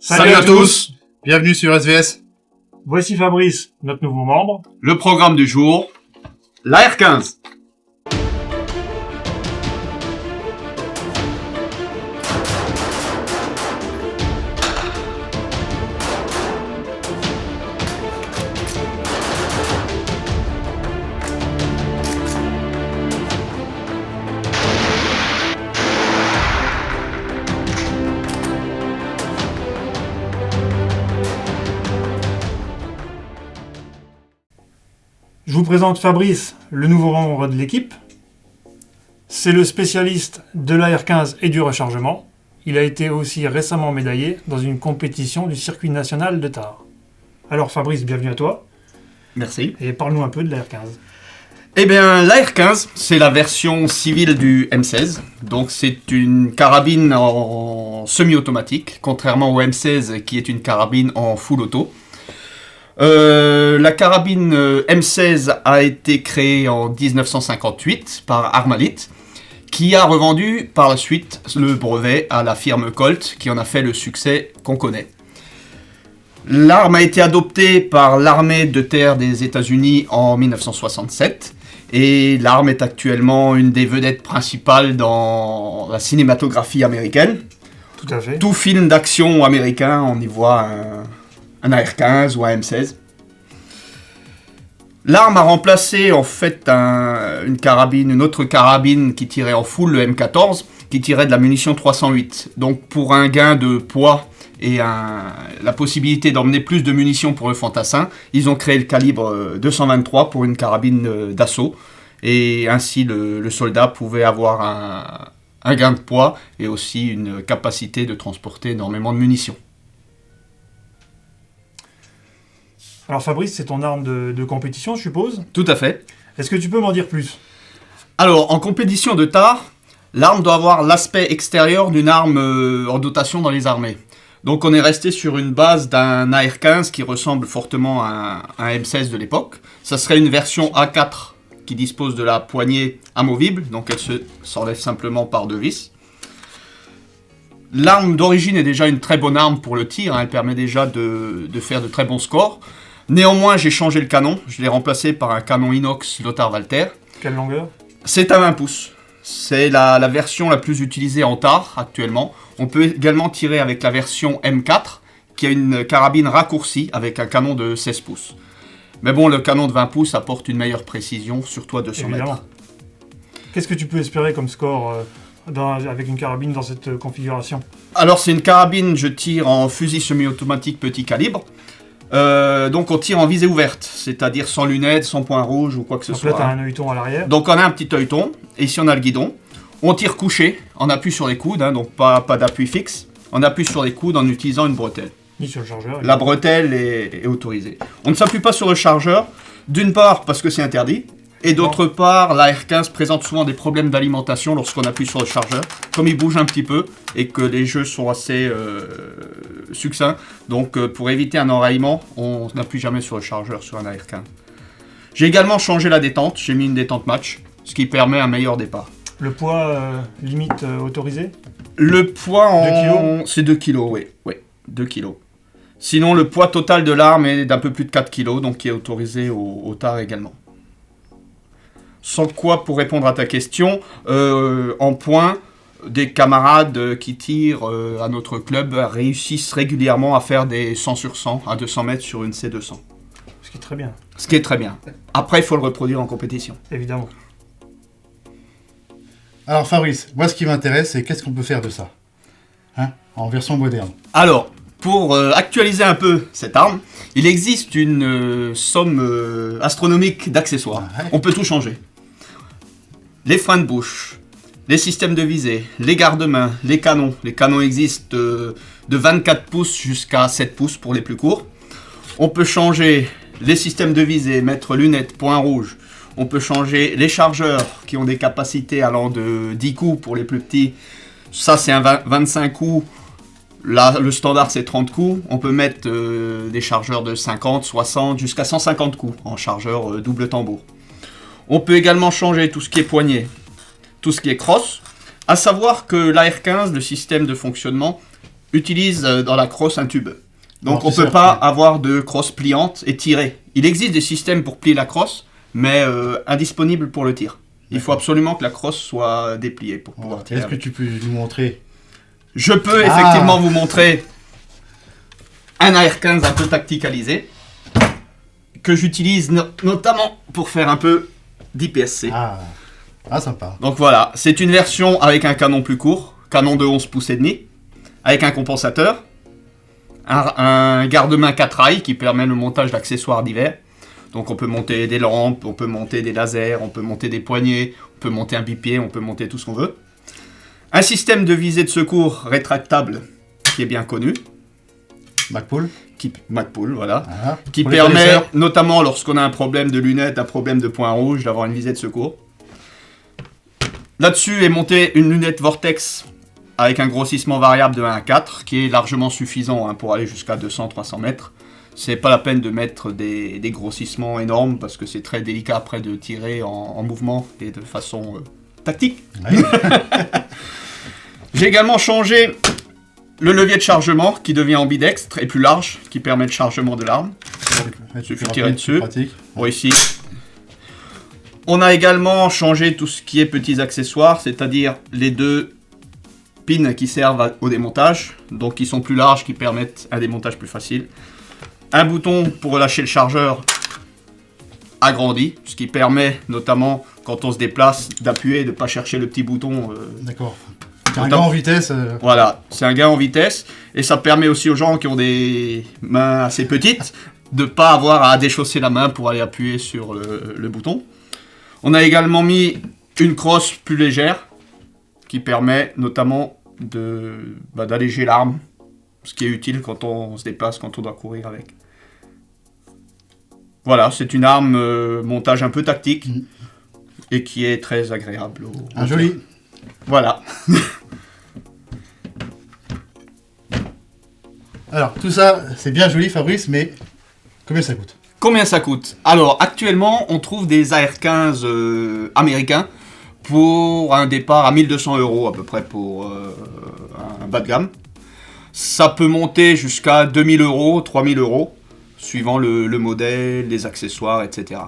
Salut à tous. Bienvenue sur SVS. Voici Fabrice, notre nouveau membre. Le programme du jour, l'AR-15. Je vous présente Fabrice, le nouveau membre de l'équipe. C'est le spécialiste de l'AR-15 et du rechargement. Il a été aussi récemment médaillé dans une compétition du circuit national de Tarbes. Alors Fabrice, bienvenue à toi. Merci. Et parle-nous un peu de l'AR-15. Eh bien, l'AR-15, c'est la version civile du M16. Donc, c'est une carabine en semi-automatique, contrairement au M16 qui est une carabine en full auto. La carabine M16 a été créée en 1958 par Armalite, qui a revendu par la suite le brevet à la firme Colt, qui en a fait le succès qu'on connaît. L'arme a été adoptée par l'armée de terre des États-Unis en 1967, et l'arme est actuellement une des vedettes principales dans la cinématographie américaine. Tout à fait. Tout film d'action américain, on y voit un AR-15 ou un M16. L'arme a remplacé en fait une autre carabine qui tirait en full, le M14, qui tirait de la munition 308. Donc pour un gain de poids et la possibilité d'emmener plus de munitions pour le fantassin, ils ont créé le calibre 223 pour une carabine d'assaut. Et ainsi le soldat pouvait avoir un gain de poids et aussi une capacité de transporter énormément de munitions. Alors Fabrice, c'est ton arme de compétition, je suppose. Tout à fait. Est-ce que tu peux m'en dire plus? Alors, en compétition de tar, l'arme doit avoir l'aspect extérieur d'une arme en dotation dans les armées. Donc on est resté sur une base d'un AR-15 qui ressemble fortement à un M16 de l'époque. Ça serait une version A4 qui dispose de la poignée amovible, donc elle s'enlève simplement par deux vis. L'arme d'origine est déjà une très bonne arme pour le tir, elle permet déjà de faire de très bons scores. Néanmoins, j'ai changé le canon, je l'ai remplacé par un canon inox Lothar Walther. Quelle longueur? C'est à 20 pouces. C'est la version la plus utilisée en tar actuellement. On peut également tirer avec la version M4, qui a une carabine raccourcie avec un canon de 16 pouces. Mais bon, le canon de 20 pouces apporte une meilleure précision, surtout à 200 Évidemment. mètres. Qu'est-ce que tu peux espérer comme score avec une carabine dans cette configuration? Alors, c'est une carabine, je tire en fusil semi-automatique petit calibre. Donc on tire en visée ouverte, c'est-à-dire sans lunettes, sans point rouge ou quoi que ce soit. Donc là, tu as un œilleton à l'arrière. Donc on a un petit œilleton, et ici on a le guidon. On tire couché, on appuie sur les coudes, donc pas d'appui fixe. On appuie sur les coudes en utilisant une bretelle. Ni sur le chargeur. La bretelle est autorisée. On ne s'appuie pas sur le chargeur, d'une part parce que c'est interdit, et d'autre part, l'AR-15 présente souvent des problèmes d'alimentation lorsqu'on appuie sur le chargeur, comme il bouge un petit peu et que les jeux sont assez succincts. Donc pour éviter un enraillement, on n'appuie jamais sur le chargeur sur un AR-15. J'ai également changé la détente, j'ai mis une détente match, ce qui permet un meilleur départ. Le poids limite autorisé? Le poids 2 kilos? C'est 2 kilos, oui, 2 kilos. Sinon, le poids total de l'arme est d'un peu plus de 4 kilos, donc qui est autorisé au tar également. Sans quoi, pour répondre à ta question, en points, des camarades qui tirent à notre club réussissent régulièrement à faire des 100 sur 100 à 200 mètres sur une C200. Ce qui est très bien. Ce qui est très bien. Après, il faut le reproduire en compétition. Évidemment. Alors Fabrice, moi ce qui m'intéresse, c'est qu'est-ce qu'on peut faire de ça, en version moderne. Alors, pour actualiser un peu cette arme, il existe une somme astronomique d'accessoires. Ouais. On peut tout changer. Les freins de bouche, les systèmes de visée, les garde-mains, les canons. Les canons existent de 24 pouces jusqu'à 7 pouces pour les plus courts. On peut changer les systèmes de visée, mettre lunettes, point rouge. On peut changer les chargeurs qui ont des capacités allant de 10 coups pour les plus petits. Ça, c'est un 25 coups. Là, le standard, c'est 30 coups. On peut mettre des chargeurs de 50, 60, jusqu'à 150 coups en chargeur double tambour. On peut également changer tout ce qui est poignet, tout ce qui est crosse. À savoir que l'AR-15, le système de fonctionnement, utilise dans la crosse un tube. Donc on ne Amortisseur, peut pas ouais. avoir de crosse pliante et tirée. Il existe des systèmes pour plier la crosse, mais indisponibles pour le tir. Il faut D'accord. absolument que la crosse soit dépliée pour pouvoir tirer. Est-ce que tu peux nous montrer? Je peux effectivement vous montrer un AR-15 un peu tacticalisé, que j'utilise notamment pour faire un peu d'IPSC. Sympa. Donc voilà, c'est une version avec un canon plus court, canon de 11 pouces et demi, avec un compensateur, un garde-main 4 rails qui permet le montage d'accessoires divers. Donc on peut monter des lampes, on peut monter des lasers, on peut monter des poignées, on peut monter un bipied, on peut monter tout ce qu'on veut. Un système de visée de secours rétractable qui est bien connu. McPool. McPool, voilà. Qui Pour les permet, connaisseurs. notamment lorsqu'on a un problème de lunettes, un problème de point rouge, d'avoir une visée de secours. Là-dessus est montée une lunette Vortex avec un grossissement variable de 1 à 4, qui est largement suffisant pour aller jusqu'à 200-300 mètres. C'est pas la peine de mettre des grossissements énormes, parce que c'est très délicat après de tirer en mouvement et de façon tactique. Ouais. J'ai également changé le levier de chargement, qui devient ambidextre et plus large, qui permet le chargement de l'arme. Ouais, suffit plus de tirer rapide, dessus. plus pratique. Bon, ici. On a également changé tout ce qui est petits accessoires, c'est-à-dire les deux pins qui servent au démontage, donc qui sont plus larges, qui permettent un démontage plus facile. Un bouton pour relâcher le chargeur agrandi, ce qui permet notamment quand on se déplace d'appuyer, de ne pas chercher le petit bouton. D'accord. C'est un gain en vitesse. Voilà, c'est un gain en vitesse, et ça permet aussi aux gens qui ont des mains assez petites de ne pas avoir à déchausser la main pour aller appuyer sur le bouton. On a également mis une crosse plus légère, qui permet notamment d'alléger l'arme, ce qui est utile quand on se déplace, quand on doit courir avec. Voilà, c'est une arme montage un peu tactique, et qui est très agréable. Un joli. Voilà. Alors, tout ça, c'est bien joli, Fabrice, mais combien ça coûte? Combien ça coûte? Alors, actuellement, on trouve des AR-15 américains pour un départ à 1200 € à peu près pour un bas de gamme. Ça peut monter jusqu'à 2000 €, 3000 €, suivant le modèle, les accessoires, etc.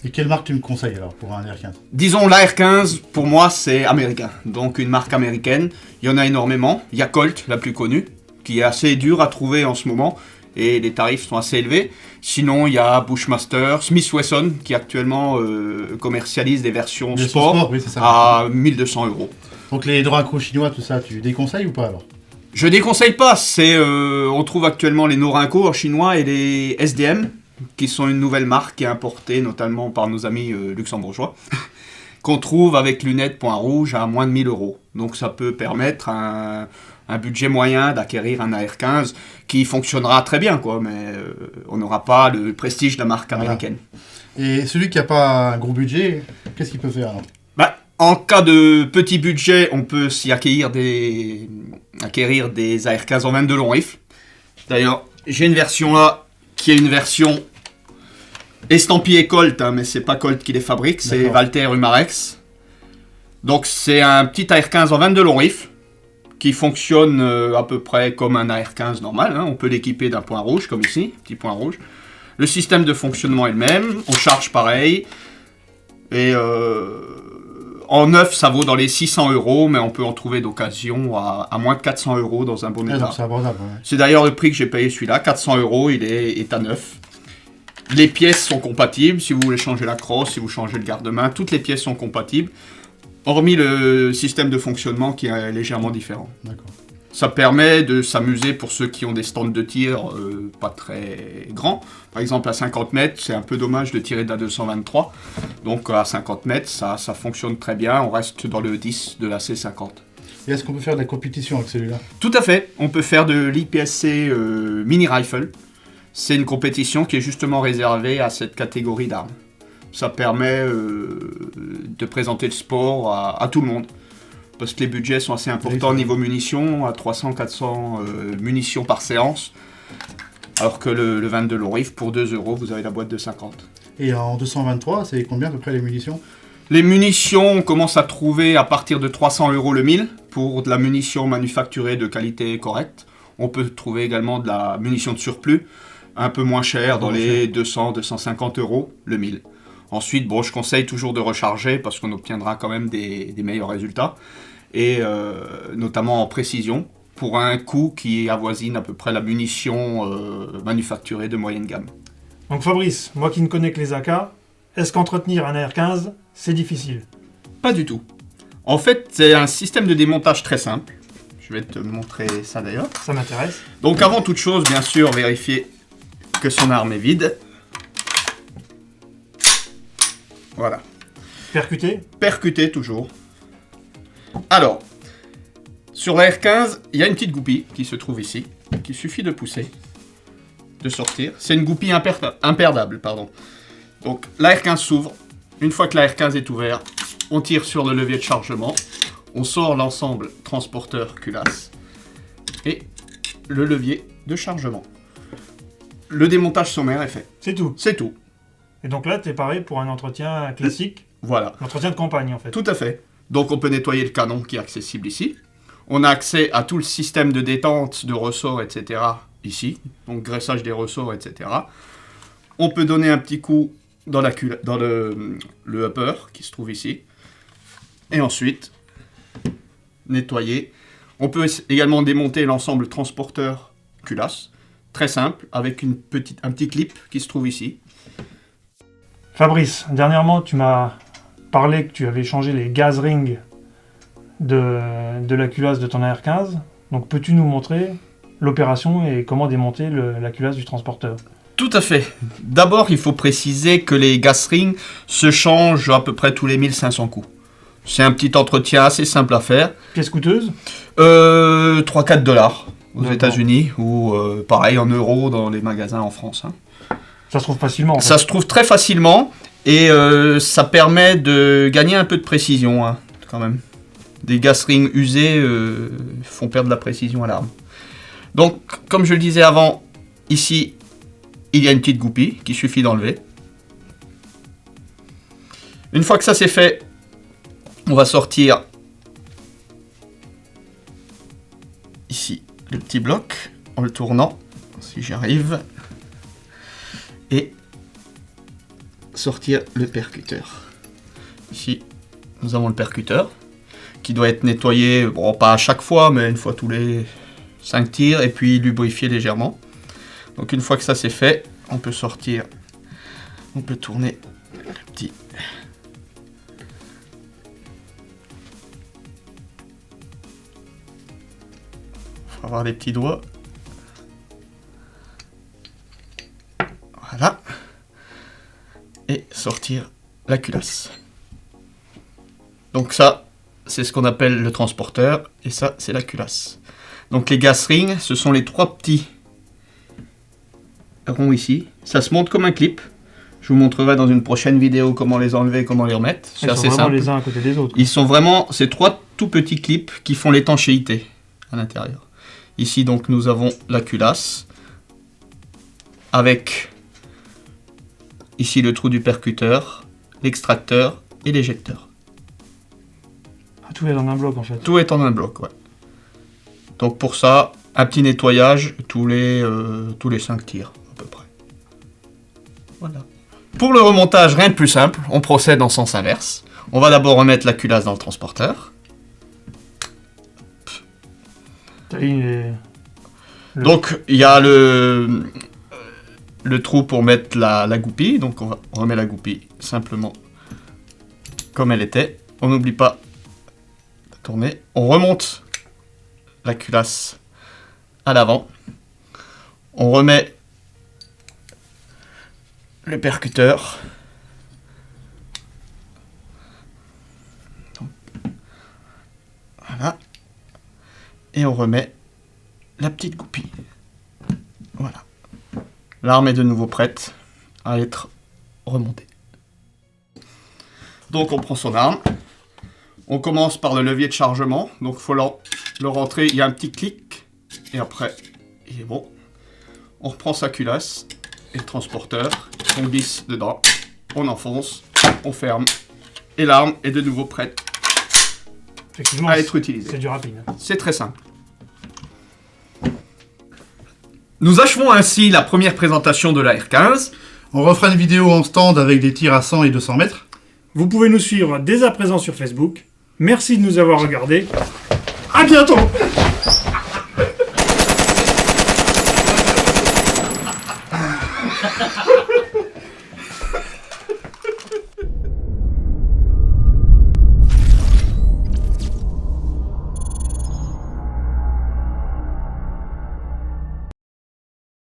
Et quelle marque tu me conseilles alors pour un AR-15? Disons, l'AR-15, pour moi, c'est américain. Donc, une marque américaine. Il y en a énormément. Il y a Colt, la plus connue, qui est assez dure à trouver en ce moment. Et les tarifs sont assez élevés. Sinon, il y a Bushmaster, Smith Wesson, qui actuellement commercialise des versions sport oui, c'est ça. à 1200 €. Donc les Noranco chinois, tout ça, tu déconseilles ou pas alors? Je déconseille pas. On trouve actuellement les Norinco en chinois et les SDM, qui sont une nouvelle marque qui est importée notamment par nos amis luxembourgeois, qu'on trouve avec lunettes point rouge à moins de 1000 €. Donc ça peut permettre un budget moyen d'acquérir un AR-15 qui fonctionnera très bien, quoi, mais on n'aura pas le prestige de la marque américaine. Et celui qui n'a pas un gros budget, qu'est-ce qu'il peut faire alors? En cas de petit budget, on peut s'y acquérir des AR-15 en 22 long rifle. D'ailleurs, j'ai une version là, qui est une version estampillée Colt, mais c'est pas Colt qui les fabrique, c'est D'accord. Walter Umarex. Donc c'est un petit AR-15 en 22 long rifle, qui fonctionne à peu près comme un AR-15 normal. On peut l'équiper d'un point rouge, comme ici, petit point rouge. Le système de fonctionnement est le même, on charge pareil. Et en neuf, ça vaut dans les 600 €, mais on peut en trouver d'occasion à moins de 400 € dans un bon Ah, état. donc c'est abordable. Ouais. C'est d'ailleurs le prix que j'ai payé celui-là, 400 €, il est à neuf. Les pièces sont compatibles, si vous voulez changer la crosse, si vous changez le garde-main, toutes les pièces sont compatibles. Hormis le système de fonctionnement qui est légèrement différent. D'accord. Ça permet de s'amuser pour ceux qui ont des stands de tir pas très grands. Par exemple, à 50 mètres, c'est un peu dommage de tirer de la 223. Donc à 50 mètres, ça fonctionne très bien. On reste dans le 10 de la C50. Et est-ce qu'on peut faire de la compétition avec celui-là? Tout à fait. On peut faire de l'IPSC Mini Rifle. C'est une compétition qui est justement réservée à cette catégorie d'armes. Ça permet de présenter le sport à tout le monde. Parce que les budgets sont assez importants au niveau munitions, à 300-400 munitions par séance. Alors que le 22 long rifle, pour 2 €, vous avez la boîte de 50. Et en 223, c'est combien à peu près les munitions? Les munitions, on commence à trouver à partir de 300 € le 1000 pour de la munition manufacturée de qualité correcte. On peut trouver également de la munition de surplus, un peu moins chère, dans les 200-250 € le 1000. Ensuite, bon, je conseille toujours de recharger parce qu'on obtiendra quand même des meilleurs résultats. Et notamment en précision, pour un coût qui avoisine à peu près la munition manufacturée de moyenne gamme. Donc Fabrice, moi qui ne connais que les AK, est-ce qu'entretenir un AR-15, c'est difficile? Pas du tout. En fait, c'est un système de démontage très simple. Je vais te montrer ça d'ailleurs. Ça m'intéresse. Donc avant toute chose, bien sûr, vérifier que son arme est vide. Voilà. Percuté? Percuté toujours. Alors, sur la R15, il y a une petite goupille qui se trouve ici, qu'il suffit de pousser, de sortir. C'est une goupille imperdable, pardon. Donc la R15 s'ouvre. Une fois que la R15 est ouverte, on tire sur le levier de chargement. On sort l'ensemble transporteur culasse et le levier de chargement. Le démontage sommaire est fait. C'est tout. C'est tout. Et donc là, t'es pareil pour un entretien classique, Voilà. l'entretien de campagne en fait. Tout à fait. Donc on peut nettoyer le canon qui est accessible ici. On a accès à tout le système de détente, de ressorts, etc. ici. Donc graissage des ressorts, etc. On peut donner un petit coup dans le upper qui se trouve ici. Et ensuite, nettoyer. On peut également démonter l'ensemble transporteur culasse. Très simple, avec un petit clip qui se trouve ici. Fabrice, dernièrement, tu m'as parlé que tu avais changé les gaz rings de la culasse de ton AR-15. Donc peux-tu nous montrer l'opération et comment démonter la culasse du transporteur? Tout à fait. D'abord, il faut préciser que les gas rings se changent à peu près tous les 1500 coups. C'est un petit entretien assez simple à faire. Pièce coûteuse? 3-4 $ aux D'accord. États-Unis ou pareil en euros dans les magasins en France. Hein. Ça se trouve facilement en fait. Ça se trouve très facilement et ça permet de gagner un peu de précision hein, quand même. Des gas rings usés font perdre la précision à l'arme. Donc, comme je le disais avant, ici, il y a une petite goupille qu'il suffit d'enlever. Une fois que ça c'est fait, on va sortir ici le petit bloc en le tournant, si j'y arrive, et sortir le percuteur. Ici, nous avons le percuteur qui doit être nettoyé, bon, pas à chaque fois, mais une fois tous les 5 tirs, et puis lubrifié légèrement. Donc une fois que ça c'est fait, on peut sortir, on peut tourner le petit. Faut avoir les petits doigts. Voilà. Et sortir la culasse. Donc ça, c'est ce qu'on appelle le transporteur, et ça, c'est la culasse. Donc les gas rings, ce sont les 3 petits ronds ici. Ça se monte comme un clip. Je vous montrerai dans une prochaine vidéo comment les enlever, comment les remettre. C'est Ils assez sont vraiment simple. les uns à côté des autres. Ils sont vraiment ces 3 tout petits clips qui font l'étanchéité à l'intérieur. Ici donc nous avons la culasse avec ici le trou du percuteur, l'extracteur et l'éjecteur. Ah, tout est dans un bloc en fait. Tout est en un bloc, ouais. Donc pour ça, un petit nettoyage tous les 5 tirs à peu près. Voilà. Pour le remontage, rien de plus simple, on procède en sens inverse. On va d'abord remettre la culasse dans le transporteur. Donc il y a le trou pour mettre la goupille, donc on remet la goupille simplement comme elle était. On n'oublie pas de tourner. On remonte la culasse à l'avant. On remet le percuteur. Donc, voilà. Et on remet la petite goupille. Voilà. L'arme est de nouveau prête à être remontée. Donc on prend son arme. On commence par le levier de chargement. Donc il faut le rentrer. Il y a un petit clic. Et après, il est bon. On reprend sa culasse et le transporteur. On glisse dedans. On enfonce. On ferme. Et l'arme est de nouveau prête Effectivement, à être utilisée. c'est du rapide. C'est très simple. Nous achevons ainsi la première présentation de la R15. On refera une vidéo en stand avec des tirs à 100 et 200 mètres. Vous pouvez nous suivre dès à présent sur Facebook. Merci de nous avoir regardés. À bientôt!